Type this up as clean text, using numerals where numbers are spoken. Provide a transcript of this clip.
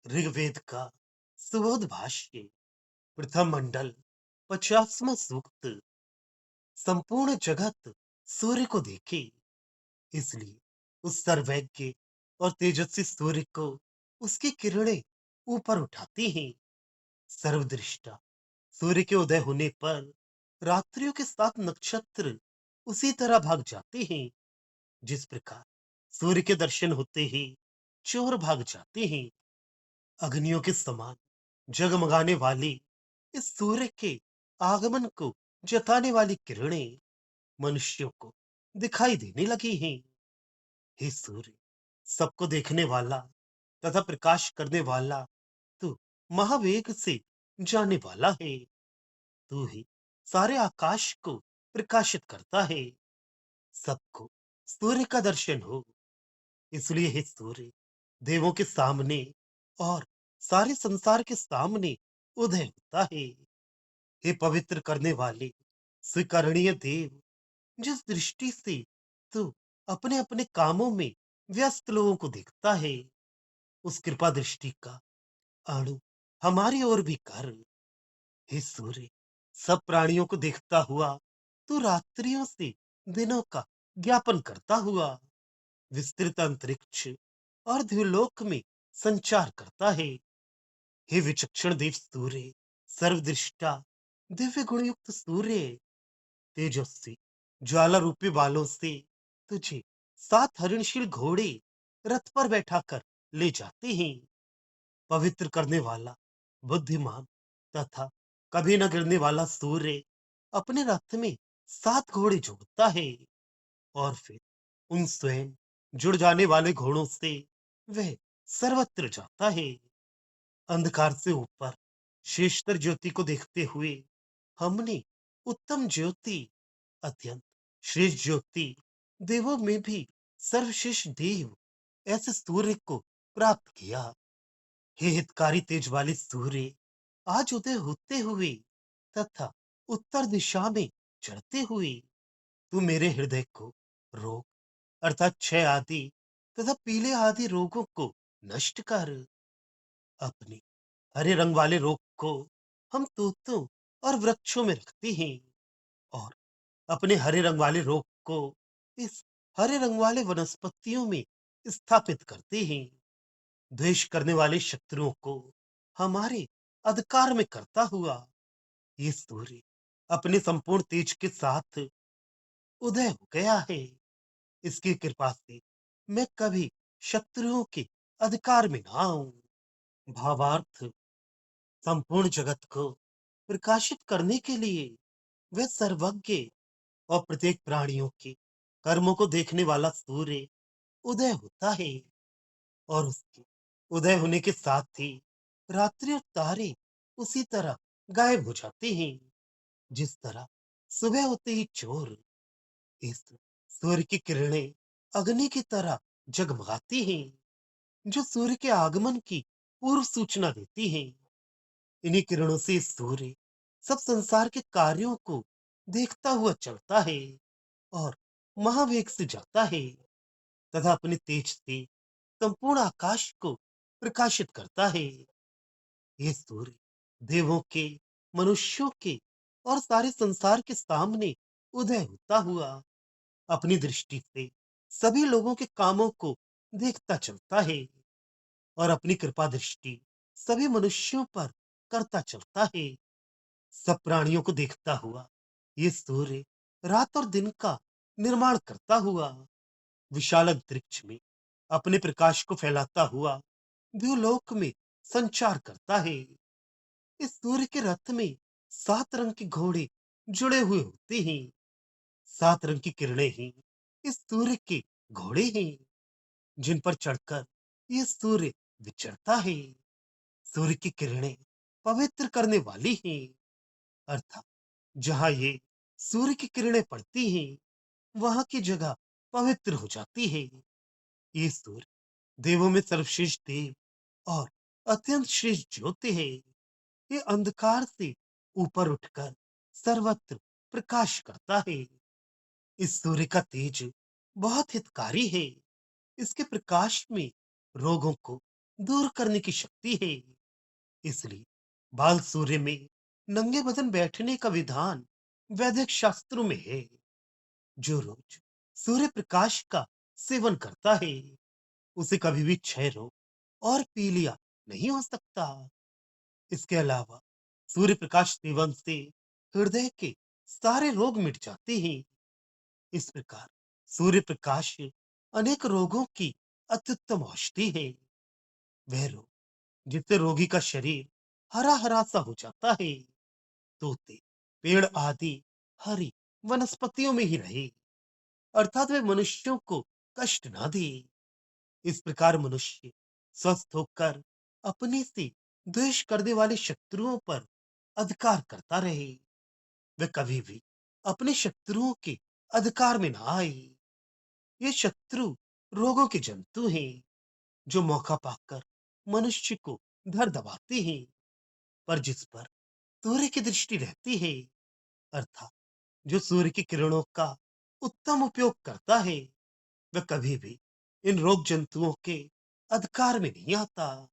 ऋग्वेद का सुबोध भाष्य प्रथम मंडल 50वां सूक्त। संपूर्ण जगत सूर्य को देखे, इसलिए उस सर्वज्ञ और तेजस्वी सूर्य को उसकी किरणें ऊपर उठाती हैं। सर्वदृष्टा सूर्य के उदय होने पर रात्रियों के 7 नक्षत्र उसी तरह भाग जाते हैं, जिस प्रकार सूर्य के दर्शन होते ही चोर भाग जाते हैं। अग्नियों के समान जगमगाने वाली इस सूर्य के आगमन को जताने वाली किरणें मनुष्यों को दिखाई देने लगी हैं। हे सूर्य, सबको देखने वाला तथा प्रकाश करने वाला, तू महावेग से जाने वाला है। तू ही सारे आकाश को प्रकाशित करता है। सबको सूर्य का दर्शन हो, इसलिए हे सूर्य, देवों के सामने और सारे संसार के सामने उदय होता है। हे पवित्र करने वाले स्वीकरणीय देव, जिस दृष्टि से तू अपने अपने कामों में व्यस्त लोगों को देखता है, उस कृपा दृष्टि का अणु हमारी ओर भी कर। हे सूर्य, सब प्राणियों को देखता हुआ तू रात्रियों से दिनों का ज्ञापन करता हुआ विस्तृत अंतरिक्ष और द्युलोक में संचार करता है। हे विचक्षण देव सूर्य, सर्वदृष्टा दिव्य गुणयुक्त सूर्य, तेजस्वी ज्वाला रूपी बालों से तुझे 7 हरणशील घोड़े रथ पर बैठा कर ले जाते हैं। पवित्र करने वाला बुद्धिमान तथा कभी न गिरने वाला सूर्य अपने रथ में 7 घोड़े जोड़ता है, और फिर उन स्वयं जुड़ जाने वाले घोड़ों से वह सर्वत्र जाता है। अंधकार से ऊपर शेषतर ज्योति को देखते हुए हमने उत्तम ज्योति, अत्यंत श्रेष्ठ ज्योति, देवों में भी सर्वश्रेष्ठ देव ऐसे सूर्य को प्राप्त किया। हे हितकारी तेज वाले सूर्य, आज उदय होते हुए तथा उत्तर दिशा में चढ़ते हुए तू मेरे हृदय को रोग अर्थात क्षय आदि तथा पीले आदि रोगों को नष्ट कर। अपने हरे रंग वाले रोग को हम तोतों और वृक्षों में रखते हैं, और अपने हरे रंग वाले रोग को इस हरे रंग वाले वनस्पतियों में स्थापित करते हैं। द्वेष करने वाले शत्रुओं को हमारे अधिकार में करता हुआ ये सूर्य अपने संपूर्ण तेज के साथ उदय हो गया है। इसकी कृपा से मैं कभी शत्रुओं के अधिकार में ना आऊं। भावार्थ, संपूर्ण जगत को प्रकाशित करने के लिए वह सर्वज्ञ और प्रत्येक प्राणियों के कर्मों को देखने वाला सूर्य उदय होता है, और उसके उदय होने के साथ ही रात्रि और तारे उसी तरह गायब हो जाते हैं, जिस तरह सुबह होते ही चोर। इस सूर्य की किरणें अग्नि की तरह जगमगाती हैं, जो सूर्य के आगमन की पूर्व सूचना देती हैं। इन्हीं किरणों से सूर्य सब संसार के कार्यों को देखता हुआ चलता है और महावेग से जाता है तथा अपने तेज से संपूर्ण आकाश को प्रकाशित करता है। ये सूर्य देवों के, मनुष्यों के और सारे संसार के सामने उदय होता हुआ अपनी दृष्टि से सभी लोगों के कामों को देखता चलता है, और अपनी कृपा दृष्टि सभी मनुष्यों पर करता चलता है। सब प्राणियों को देखता हुआ ये सूर्य रात और दिन का निर्माण करता हुआ विशाल अंतरिक्ष में अपने प्रकाश को फैलाता हुआ द्युलोक में संचार करता है। इस सूर्य के रथ में 7 रंग के घोड़े जुड़े हुए होते हैं। 7 रंग की किरणें ही इस सूर्य के घोड़े हैं, जिन पर चढ़कर ये सूर्य विचरता है। सूर्य की किरणें पवित्र करने वाली हैं, अर्थात जहां ये सूर्य की किरणें पड़ती हैं, वहां की जगह पवित्र हो जाती है। ये सूर्य देवों में सर्वश्रेष्ठ देव और अत्यंत श्रेष्ठ ज्योति है। ये अंधकार से ऊपर उठकर सर्वत्र प्रकाश करता है। इस सूर्य का तेज बहुत हितकारी है। इसके प्रकाश में रोगों को दूर करने की शक्ति है। इसलिए बाल सूर्य में नंगे बदन बैठने का विधान वैदिक शास्त्रों में है। जो रोज सूर्य प्रकाश का सेवन करता है उसे कभी भी क्षय रोग और पीलिया नहीं हो सकता। इसके अलावा सूर्य प्रकाश सेवन से हृदय के सारे रोग मिट जाते हैं। इस प्रकार सूर्य प्रकाश अनेक रोगों की अत्युत्तम औषधि है। वह रोग जिससे रोगी का शरीर हरा हरा सा हो जाता है, तोते पेड़ आदि हरी वनस्पतियों में ही रहे, अर्थात वे मनुष्यों को कष्ट ना दे। इस प्रकार मनुष्य स्वस्थ होकर अपने से द्वेष करने वाले शत्रुओं पर अधिकार करता रहे। वे कभी भी अपने शत्रुओं के अधिकार में ना आए। ये शत्रु रोगों के जंतु हैं जो मौका पाकर मनुष्य को धर दबाते हैं। पर जिस पर सूर्य की दृष्टि रहती है, अर्थात जो सूर्य की किरणों का उत्तम उपयोग करता है, वह कभी भी इन रोग जंतुओं के अधिकार में नहीं आता।